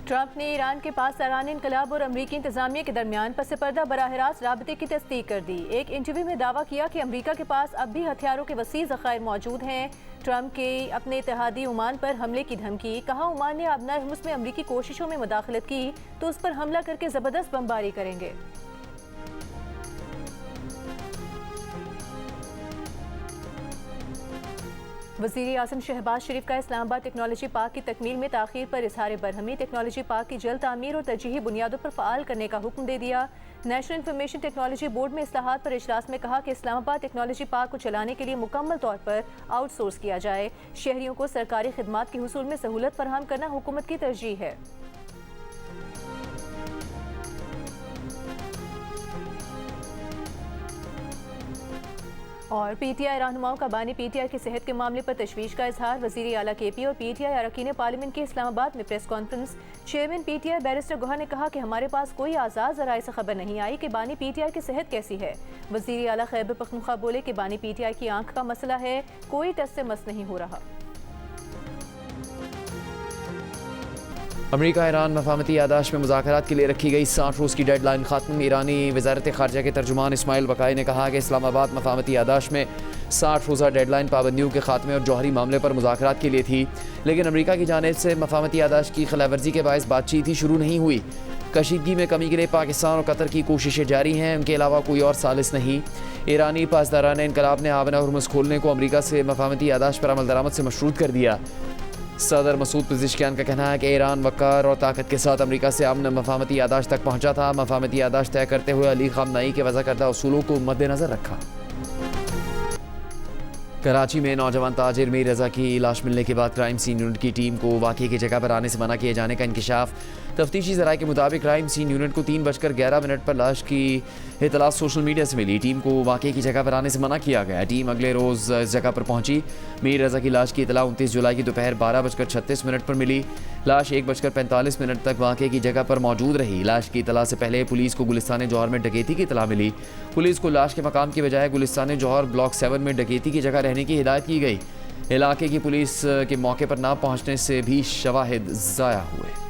Trump ने Iran के पास सराहने इनकलाब और अमरीकी इंतजामिया के दरमियान पस पर्दा बराह रास्त राबते की तस्दीक कर दी। एक इंटरव्यू में दावा किया कि अमरीका के पास अब भी हथियारों के वसीह ज़खायर मौजूद हैं। ट्रंप के अपने इत्तेहादी ओमान पर हमले की धमकी, कहा ओमान ने अब हुम्स में अमरीकी कोशिशों में मुदाखलत की तो उस पर हमला करके ज़बरदस्त बमबारी करेंगे। वज़ीर आज़म शहबाज शरीफ का इस्लामाबाद टेक्नोलॉजी पार्क की तकमील में ताख़ीर पर इज़हार बरहमी, टेक्नोलॉजी पार्क की जल्द तामीर और तरजीही बुनियादों पर फ़ाल करने का हुक्म दे दिया। नेशनल इंफॉर्मेशन टेक्नोलॉजी बोर्ड में इस्लाहात पर इजलास में कहा कि इस्लामाबाद टेक्नोलॉजी पार्क को चलाने के लिए मुकम्मल तौर पर आउटसोर्स किया जाए। शहरियों को सरकारी खिदमात के हुसूल में सहूलत फराहम करना हुकूमत की तरजीह है। और पीटीआई रहनुमाओं का बानी पीटीआई की सेहत के मामले पर तशवीश का इजहार, वज़ीर आला केपी और पीटीआई अरकान पार्लियामेंट की इस्लामाबाद में press conference. Chairman PTI barrister गोहा ने कहा कि हमारे पास कोई आज़ाद ज़राए से खबर नहीं आई कि बानी पीटीआई की सेहत कैसी है। वज़ीर आला खैबर पख्तूनख्वा बोले कि बानी पीटीआई की आंख का मसला है, कोई टस से मस नहीं हो रहा। अमरीका ईरान मफाहमती यादाश्त में मुज़ाकरात के लिए रखी गई 60 रोज़ की डेडलाइन ख़त्म। ईरानी वज़ारत ख़ारजा के तर्जुमान इस्माइल बकाई ने कहा कि इस्लामाबाद मफाहमती यादाश्त में 60 रोज़ा डेडलाइन पाबंदियों के खात्मे और जौहरी मामले पर मुज़ाकरात के लिए थी, लेकिन अमरीका की जानिब से मफाहमती यादाश्त की खिलाफवर्जी के बायस बातचीत ही शुरू नहीं हुई। कशीदगी में कमी के लिए पाकिस्तान और कतर की कोशिशें जारी हैं, उनके अलावा कोई और सालिस नहीं। ईरानी पासदारान इनकलाब ने आबना हुर्मुज़ खोलने को अमरीका से मफाहमती यादाश्त पर अमल दरामद से मशरूत कर दिया। सदर मसूद पिज़िशकियान का कहना है कि ईरान वक़ार और ताकत के साथ अमरीका से अमन मफाहमती यादाश्त तक पहुँचा था। मफाहमती यादाश्त तय करते हुए अली ख़ामनेई के वज़ा करदा उसूलों को मद्देनज़र रखा। कराची में नौजवान ताजिर मीर रज़ा की लाश मिलने के बाद क्राइम सीन यूनिट की टीम को वाक़े की जगह पर आने से मना किए जाने का इंकशाफ। तफ्तीशी ज़राए के मुताबिक क्राइम सीन यूनिट को 3:11 पर लाश की इतला सोशल मीडिया से मिली। टीम को वाक़े की जगह पर आने से मना किया गया। टीम अगले रोज़ इस जगह पर पहुंची। मीर रज़ा की लाश की इतला 29 जुलाई की दोपहर 12:36 पर मिली। लाश 1:45 तक वाक़े की जगह पर मौजूद रही। लाश की इतला से पहले पुलिस को गुलिस्तान जौहर में डकैती की इतला मिली। पुलिस को लाश के मकाम की बजाय गुलिस्तान जौहर ब्लॉक 7 में डकैती की जगह रहने की हिदायत की गई। इलाके की पुलिस के मौके पर ना पहुंचने से भी शवाहिद ज़ाया हुए।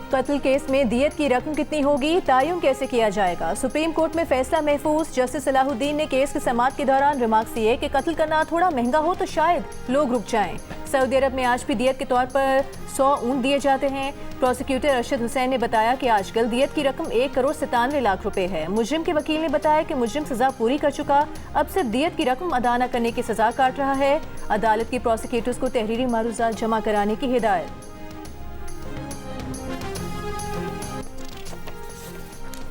कत्ल केस में दियत की रकम कितनी होगी, तयन कैसे किया जाएगा? सुप्रीम कोर्ट में फैसला महफूज। जस्टिस सलाहुद्दीन ने केस की समाअत के दौरान रिमार्क्स दिए कि कत्ल करना थोड़ा महंगा हो तो शायद लोग रुक जाएं। सऊदी अरब में आज भी दियत के तौर पर 100 ऊंट दिए जाते हैं। प्रोसिक्यूटर अरशद हुसैन ने बताया कि आजकल दियत की रकम 1,97,00,000 रुपए है। मुजरिम के वकील ने बताया कि मुजरिम सजा पूरी कर चुका, अब सिर्फ दियत की रकम अदा न करने की सजा काट रहा है। अदालत की प्रोसिक्यूटर्स को तहरीरी मारूजात जमा कराने की हिदायत।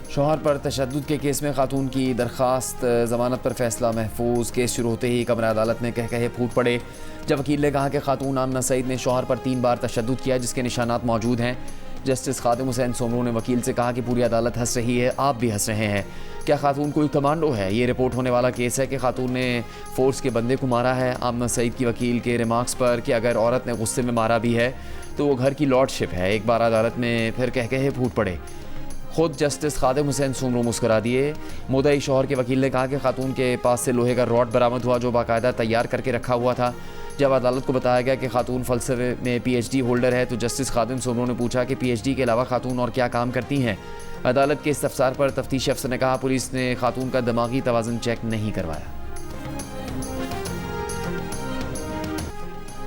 शौहर पर तशद्दुद के केस में खातून की दरख्वास्त ज़मानत पर फैसला महफूज। केस शुरू होते ही कमरा अदालत में कहे फूट पड़े जब वकील ने कहा कि खातून आमना सईद ने शौहर पर 3 बार तशद्दुद किया जिसके निशानात मौजूद हैं। जस्टिस खादिम हुसैन सोमरू ने वकील से कहा कि पूरी अदालत हंस रही है, आप भी हंस रहे हैं। क्या खातून कोई कमांडो है? ये रिपोर्ट होने वाला केस है कि खातून ने फोर्स के बंदे को मारा है। आमना सईद की वकील के रिमार्क्स पर कि अगर औरत ने गुस्से में मारा भी है तो वो घर की लॉर्डशिप है। एक बार अदालत में फिर कहे फूट पड़े। खुद जस्टिस खादिम हुसैन सोमरू मुस्करा दिए। मुद्दई शौहर के वकील ने कहा कि खातून के पास से लोहे का रॉड बरामद हुआ जो बाकायदा तैयार करके रखा हुआ था। जब अदालत को बताया गया कि खातून फ़लसफ़े में PhD होल्डर है तो जस्टिस खादिम सोमरू ने पूछा कि PhD के अलावा खातून और क्या काम करती हैं। अदालत के इस्तफसार पर तफ्तीशी अफसर ने कहा पुलिस ने खातून का दिमागी तवाज़ुन चेक नहीं करवाया।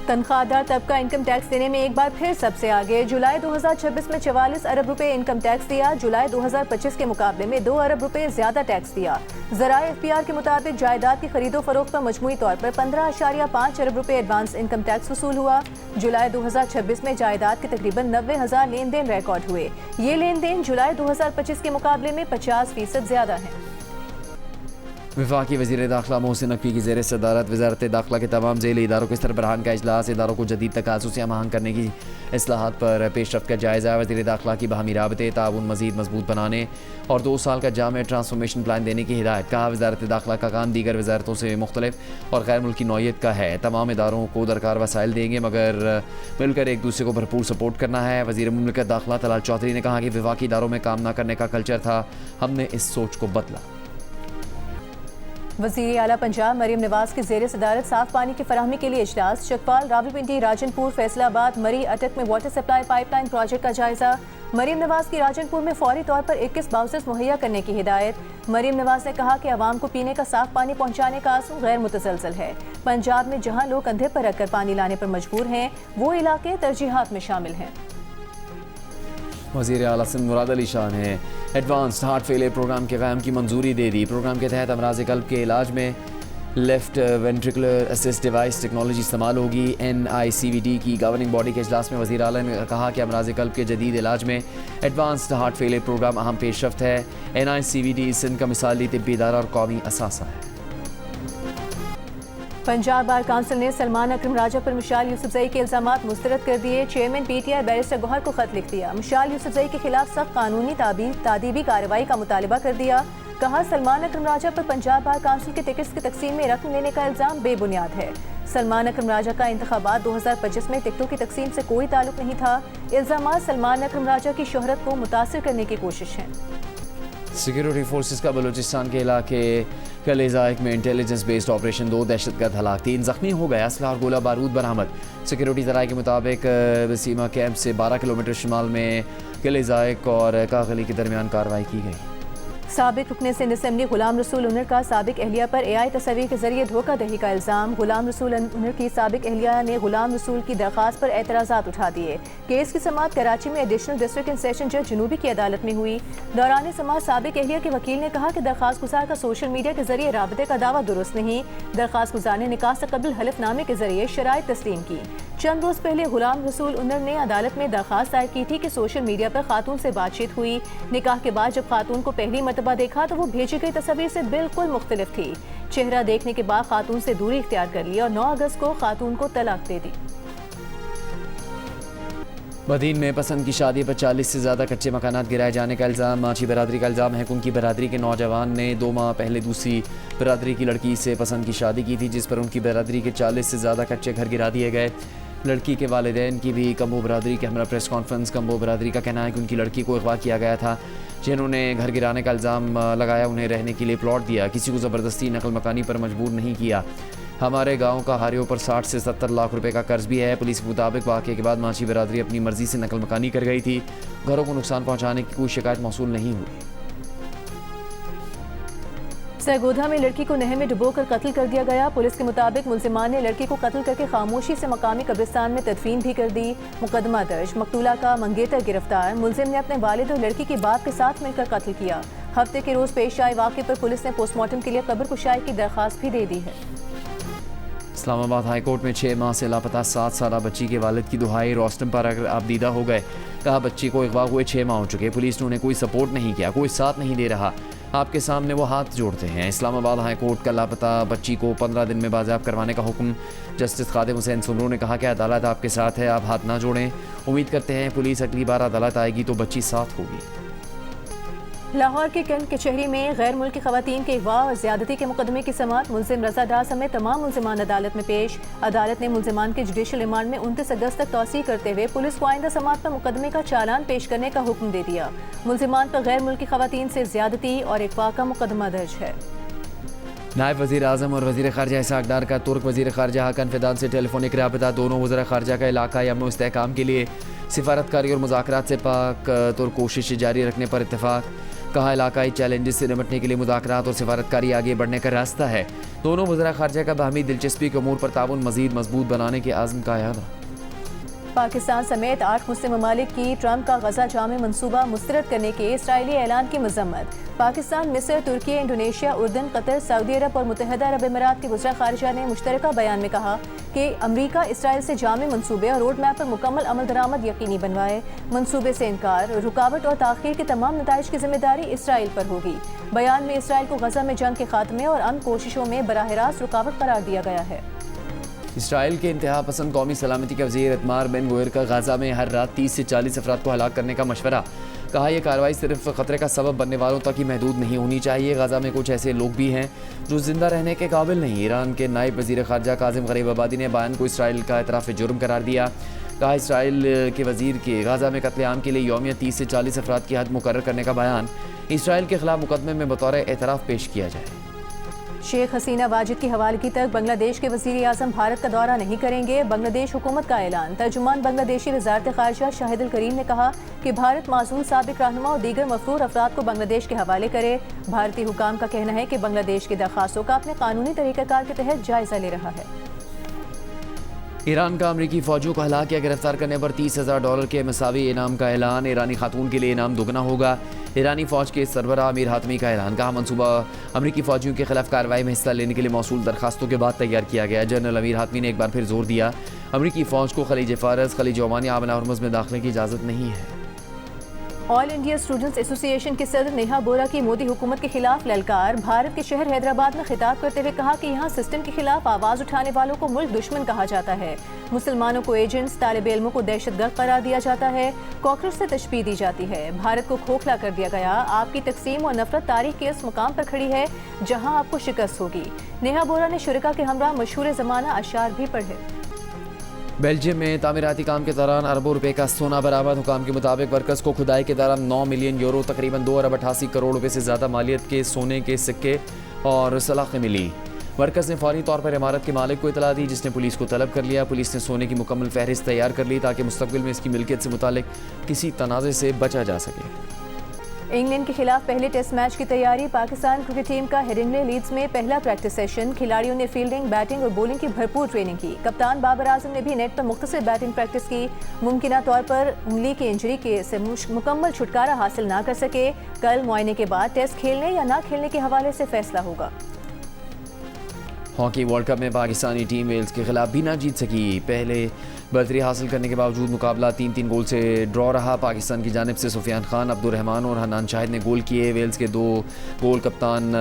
तनख्वाहदार तबका इनकम टैक्स देने में एक बार फिर सबसे आगे। जुलाई 2026 में 44 अरब रुपए इनकम टैक्स दिया। जुलाई 2025 के मुकाबले में 2 अरब रुपए ज्यादा टैक्स दिया। ज़राए FPR के मुताबिक जायदाद की खरीदो फरोख्त पर मजमूई तौर पर 15.5 अरब रुपए एडवांस इनकम टैक्स वसूल हुआ। जुलाई 2026 में जायदाद के तकरीबन 90,000 लेन देन रिकॉर्ड हुए। ये लेन देन जुलाई 2025 के मुकाबले में 50% ज्यादा है। वफाकी वज़ीर दाखिला मोहसिन नकवी की ज़ेर सदारत वज़ारत दाखिला के तमाम ज़ेली इदारों के सरबराहान का इजलास। इदारों को जदीद तकाज़ुज़ से आहंग करने की इस्लाहात पर पेशरफ्त का जायज़ा। वज़ीर दाखिला की बाहमी राबते ताउन मज़ीद मजबूत बनाने और 2 साल का जामे ट्रांसफॉर्मेशन प्लान देने की हिदायत। कहा वज़ारत दाखिला का काम दीगर वज़ारतों से मुख्तलिफ और गैर मुल्की नौइयत का है। तमाम इदारों को दरकार वसाइल देंगे मगर मिलकर एक दूसरे को भरपूर सपोर्ट करना है। वज़ीर मुमलिकत दाखिला तलाल चौधरी ने कहा कि वफाकी इदारों में काम न करने का कल्चर था, हमने इस सोच को बदला। वज़ीर आला पंजाब मरीम नवाज की ज़ेर सदारत साफ पानी की फराहमी के लिए इजलास। चकवाल, रावलपिंडी, राजनपुर, फैसलाबाद, मरी, अटक में वाटर सप्लाई पाइपलाइन प्रोजेक्ट का जायजा। मरीम नवाज की राजनपुर में फौरी तौर पर 21 बाउसर्स मुहैया करने की हिदायत। मरीम नवाज ने कहा कि आवाम को पीने का साफ पानी पहुँचाने का आज़म गैर मुतसलसल है। पंजाब में जहाँ लोग कंधे पर रखकर पानी लाने पर मजबूर हैं, वो इलाके तरजीहात में शामिल हैं। वज़ीर आला सिंध मुराद अली शाह ने एडवांस्ड हार्ट फेलियर प्रोग्राम के क़याम की मंजूरी दे दी। प्रोग्राम के तहत अमराज़ क़ल्ब के इलाज में left ventricular assist device technology इस्तेमाल होगी। NICVD की गवर्निंग बॉडी के इजलास में वज़ीर आला ने कहा कि अमराज़ क़ल्ब के जदीद इलाज में एडवांस्ड हार्ट फेलियर प्रोग्राम अहम पेशरफ्त है। NICVD सिंध का मिसाली तिब्बी इदारा और कौमी असासा है। पंजाब बार काउंसिल ने सलमान अकरम राजा पर मिशाल यूसुफजई के इल्जामात मुस्तरद कर दिए। चेयरमैन PTI बैरिस्टर गौहर को खत लिख दिया। मिशाल यूसुफजई के खिलाफ सख्त कानूनी तादीबी कार्रवाई का मुतालबा कर दिया। कहा, सलमान अकरम राजा पर पंजाब बार काउंसिल के टिकट्स की तकसीम में रकम लेने का इल्जाम बेबुनियाद है। सलमान अकरम राजा का इंतखाबात 2025 में टिकटों की तकसीम से कोई ताल्लुक नहीं था। इल्जामात सलमान अकरम राजा की शोहरत को मुतासिर करने की कोशिश है। सिक्योरिटी फोर्सेस का बलूचिस्तान के इलाके कलेजाइक में इंटेलिजेंस बेस्ड ऑपरेशन 2 दहशतगर्द हलाक, 3 जख्मी हो गए। असला और गोला बारूद बरामद। सिक्योरिटी ज़राए के मुताबिक वसीमा कैंप से 12 किलोमीटर शुमाल में कलेजाइक और कागली के दरमियान कार्रवाई की गई। साबिक रुकने सिंध असेंबली गुलाम रसूल उनर का साबिक एहलिया पर AI तस्वीर के जरिए धोखाधड़ी का इल्ज़ाम। गुलाम रसूल उनर की साबिक एहलिया ने गुलाम रसूल की दरख्वास्त पर एतराज़ात उठा दिए। केस की समाअत कराची में एडिशनल डिस्ट्रिक्ट एंड सेशन जज जनूबी की अदालत में हुई। दौरान समाअत साबिक एहलिया के वकील ने कहा कि दरख्वास्त गुजार का सोशल मीडिया के जरिए राबते का दावा दुरुस्त नहीं। दरख्वास्त गुजार ने निकाह से कबल हलफनामे के जरिए शराइत तस्लीम की। चंद रोज पहले गुलाम रसूल उनर ने अदालत में दरख्वास्त दायर की थी कि सोशल मीडिया पर खातून से बातचीत हुई। निकाह के बाद जब खातून को पहली मरतबा देखा तो वो भेजी गई तस्वीर से बिल्कुल मुख्तलिफ थी। चेहरा देखने के बाद खातून से दूरी इख्तियार कर ली और 9 अगस्त को खातून को तलाक दे दी। बदीन में पसंद की शादी पर 40 से ज़्यादा कच्चे मकानात गिराए जाने का इल्ज़ाम। माची बरादरी का इल्ज़ाम है कि उनकी बरादरी के नौजवान ने 2 माह पहले दूसरी बरादरी की लड़की से पसंद की शादी की थी, जिस पर उनकी बरादरी के 40 से ज़्यादा कच्चे घर गिरा दिए गए। लड़की के वालिदैन की भी कम्बो बरादरी के हमरा प्रेस कॉन्फ्रेंस। कम्बो बरादरी का कहना है कि उनकी लड़की को अगवा किया गया था, जिन्होंने घर गिराने का इल्ज़ाम लगाया, उन्हें रहने के लिए प्लॉट दिया, किसी को ज़बरदस्ती नकल मकानी पर मजबूर नहीं किया। हमारे गांव का हारियों पर 60 से 70 लाख रुपए का कर्ज भी है। पुलिस के मुताबिक वाक़े के बाद माची बरादरी अपनी मर्जी से नकल मकानी कर गई थी। घरों को नुकसान पहुँचाने की कोई शिकायत मौसूल नहीं हुई। सरगोधा में लड़की को नहर में डुबोकर कत्ल कर दिया गया। पुलिस के मुताबिक मुल्जिमान ने लड़की को कत्ल करके खामोशी से मकामी कब्रिस्तान में तदफीन भी कर दी। मुकदमा दर्ज। मकतूला का मंगेतर गिरफ्तार। मुलजिम ने अपने वालिद और लड़की के बाप के साथ मिलकर कत्ल किया। हफ्ते के रोज पेश आए वाक़े पर पुलिस ने पोस्टमार्टम के लिए कब्र कुशाई की दरख्वास्त भी दे दी है। इस्लामाबाद हाई कोर्ट में 6 माह से लापता 7 साला बच्ची के वालिद की दुहाई। रोस्टम पर आबदीदा हो गए। कहा, बच्ची को अगवा हुए 6 माह हो चुके, पुलिस ने उन्हें कोई सपोर्ट नहीं किया, कोई साथ नहीं दे रहा। आपके सामने वो हाथ जोड़ते हैं। इस्लामाबाद हाई कोर्ट का लापता बच्ची को 15 दिन में बाज़ाब करवाने का हुक्म। जस्टिस खादिम हुसैन सुमरू ने कहा कि अदालत आपके साथ है, आप हाथ ना जोड़ें। उम्मीद करते हैं पुलिस अगली बार अदालत आएगी तो बच्ची साथ होगी। लाहौर के कैंट कचहरी में गैर मुल्की खवातीन के अगवा और ज्यादती के मुकदमे की समाअत। मुलजिम रजा डार समेत तमाम मुलजिमान अदालत में पेश। अदालत ने मुलजिमान के जुडिशल रिमांड में 29 अगस्त तक तौसीह करते हुए पुलिस को आइंदा समाअत पर मुकदमे का चालान पेश करने का हुक्म दे दिया। मुलजिमान पर गैर मुल्की खवातीन से ज्यादती और अगवा का मुकदमा दर्ज है। नायब वज़ीर आज़म और वज़ीर ख़ारजा इसहाक़ डार का तुर्क वज़ीर ख़ारजा हाकन फ़िदान से टेलीफोनिक राबता। दोनों वज़ीर ख़ारजा का इलाक़ाई अमन व इस्तेहकाम के लिए सिफारतकारी और मुज़ाकरात से पाक तुर्क कोशिश जारी रखने पर इत्तेफाक। कहा, इलाक़ाई चैलेंजेस से निपटने के लिए मुज़ाकरात और सिफारतकारी आगे बढ़ने का रास्ता है। दोनों वज़ीर ख़ारजा का बाहमी दिलचस्पी के अमूर पर ताउन मज़ीद मजबूत बनाने के आज़म का याद। पाकिस्तान समेत 8 मुस्लिम ममालिक की ट्रंप का गजा जामे मनसूबा मुस्तरद करने के इसराइली ऐलान की मजम्मत। पाकिस्तान, मिस्र, तुर्की, इंडोनेशिया, उर्दन, कतर, सऊदी अरब और मुत्तहिदा अरब अमीरात के वज़ीर ख़ारिजा ने मुश्तरका बयान में कहा कि अमरीका इसराइल से जामे मनसूबे और रोड मैप पर मुकम्मल अमल दरामद यकीनी बनवाए। मनसूबे से इनकार, रुकावट और ताख़ीर के तमाम नताइज की जिम्मेदारी इसराइल पर होगी। बयान में इसराइल को गजा में जंग के खात्मे और अमन कोशिशों में बराह रास्त रुकावट करार दिया गया है। इसराइल के इंतहा पसंद कौमी सलामती के वज़ीर इतमार बिन गुवेर का गाज़ा में हर रात 30 से 40 अफराद को हलाक करने का मशवरा। कहा, यह कार्रवाई सिर्फ ख़तरे का सबब बनने वालों तक ही महदूद नहीं होनी चाहिए। गाज़ा में कुछ ऐसे लोग भी हैं जो जिंदा रहने के काबिल नहीं। ईरान के नायब वज़ीर ख़ारजा काज़िम गरीबाबादी ने बयान को इसराइल का एतराफ़ जुर्म करार दिया। कहा, इसराइल के वज़ीर के गाज़ा में कत्लेआम के लिए यौमिया 30 से 40 अफराद की हद मुकर्रर करने का बयान इसराइल के खिलाफ मुकदमे में बतौर एतराफ़ पेश किया जाए। शेख हसीना वाजिद की हवालगी तक बांग्लादेश के वज़ीर आज़म भारत का दौरा नहीं करेंगे, बांग्लादेश हुकूमत का ऐलान। तर्जुमान बांग्लादेशी वज़ारत ख़ारिजा शाहिदुल करीम ने कहा कि भारत मासूल साबिक रहनुमा और दीगर मफरूर अफराद को बांग्लादेश के हवाले करे। भारतीय हुकाम का कहना है कि बांग्लादेश की दरख्वास्तों का अपने कानूनी तरीक़ाकार के तहत जायजा ले रहा है। ईरान का अमरीकी फौजियों को हलाक या गिरफ्तार करने पर $30,000 के मसावी इनाम का ऐलान। ईरानी खातून के लिए इनाम दुगना होगा। ईरानी फ़ौज के सरबराह अमीर हातमी का ऐलान। कहा मनसूबा अमरीकी फ़ौजियों के खिलाफ कार्रवाई में हिस्सा लेने के लिए मौसूल दरखास्तों के बाद तैयार किया गया। जनरल अमीर हातमी ने एक बार फिर जोर दिया अमरीकी फ़ौज को खलीज फ़ारस, खलीज ओमान या आबन हरमुज़ में दाखिले की इजाज़त नहीं है। ऑल इंडिया स्टूडेंट्स एसोसिएशन के सदर नेहा बोरा की मोदी हुकूमत के खिलाफ ललकार। भारत के शहर हैदराबाद में खिताब करते हुए कहा कि यहाँ सिस्टम के खिलाफ आवाज़ उठाने वालों को मुल्क दुश्मन कहा जाता है। मुसलमानों को एजेंट्स, तालिब इल्मों को दहशतगर्द करार दिया जाता है। कॉकरोच से तशबीह दी जाती है। भारत को खोखला कर दिया गया। आपकी तकसीम और नफरत तारीख के इस मुकाम पर खड़ी है जहाँ आपको शिकस्त होगी। नेहा बोरा ने शुरका के हमरा मशहूर ज़माना अशार भी पढ़े। बेल्जियम में तामीराती काम के दौरान अरबों रुपए का सोना बरामद। हुकाम के मुताबिक वर्कर्स को खुदाई के दौरान 9 मिलियन यूरो तकरीबन 2 अरब 88 करोड़ रुपए से ज़्यादा मालियत के सोने के सिक्के और सलाखें मिली। वर्कर्स ने फौरी तौर पर इमारत के मालिक को इतला दी, जिसने पुलिस को तलब कर लिया। पुलिस ने सोने की मुकम्मल फहरिस्त तैयार कर ली ताकि मुस्तकबिल में इसकी मिल्कियत से मुतालिक किसी तनाज़े से बचा जा सके। इंग्लैंड के खिलाफ पहले टेस्ट मैच की तैयारी। पाकिस्तान क्रिकेट टीम का हेडिंग्ले लीड्स में पहला प्रैक्टिस सेशन। खिलाड़ियों ने फील्डिंग, बैटिंग और बॉलिंग की भरपूर ट्रेनिंग की। कप्तान बाबर आजम ने भी नेट पर मुख्तसर बैटिंग प्रैक्टिस की। मुमकिना तौर पर उंगली की इंजरी के से मुकम्मल छुटकारा हासिल ना कर सके। कल मुआयने के बाद टेस्ट खेलने या ना खेलने के हवाले से फैसला होगा। हॉकी वर्ल्ड कप में पाकिस्तानी टीम वेल्स के खिलाफ भी ना जीत सकी। पहले बर्तरी हासिल करने के बावजूद मुकाबला 3-3 गोल से ड्रॉ रहा। पाकिस्तान की जानिब से सुफियान खान, अब्दुल रहमान और हनान शाहिद ने गोल किए। वेल्स के 2 गोल कप्तान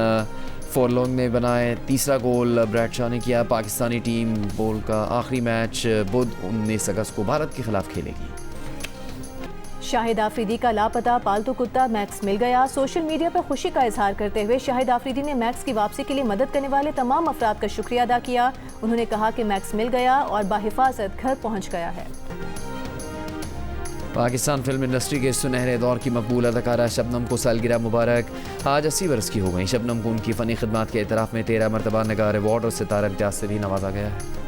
फॉरलोंग ने बनाए। तीसरा गोल ब्रैडशॉ ने किया। पाकिस्तानी टीम बोल का आखिरी मैच बुध 19 अगस्त को भारत के खिलाफ खेलेगी। शाहिद आफरीदी का लापता पालतू कुत्ता मैक्स मिल गया। सोशल मीडिया पर खुशी का इजहार करते हुए शाहिद आफरीदी ने मैक्स की वापसी के लिए मदद करने वाले तमाम अफराद का शुक्रिया अदा किया। उन्होंने कहा कि मैक्स मिल गया और बाहिफाजत घर पहुंच गया है। पाकिस्तान फिल्म इंडस्ट्री के सुनहरे दौर की मकबूल अदाकारा शबनम को सालगिरह मुबारक। आज 80 वर्ष की हो गई। शबनम को उनकी फ़नी खिदमात के एतराफ़ में 13 मरतबा नगार अवार्ड और सितारा इम्तियाज़ से भी नवाजा गया है।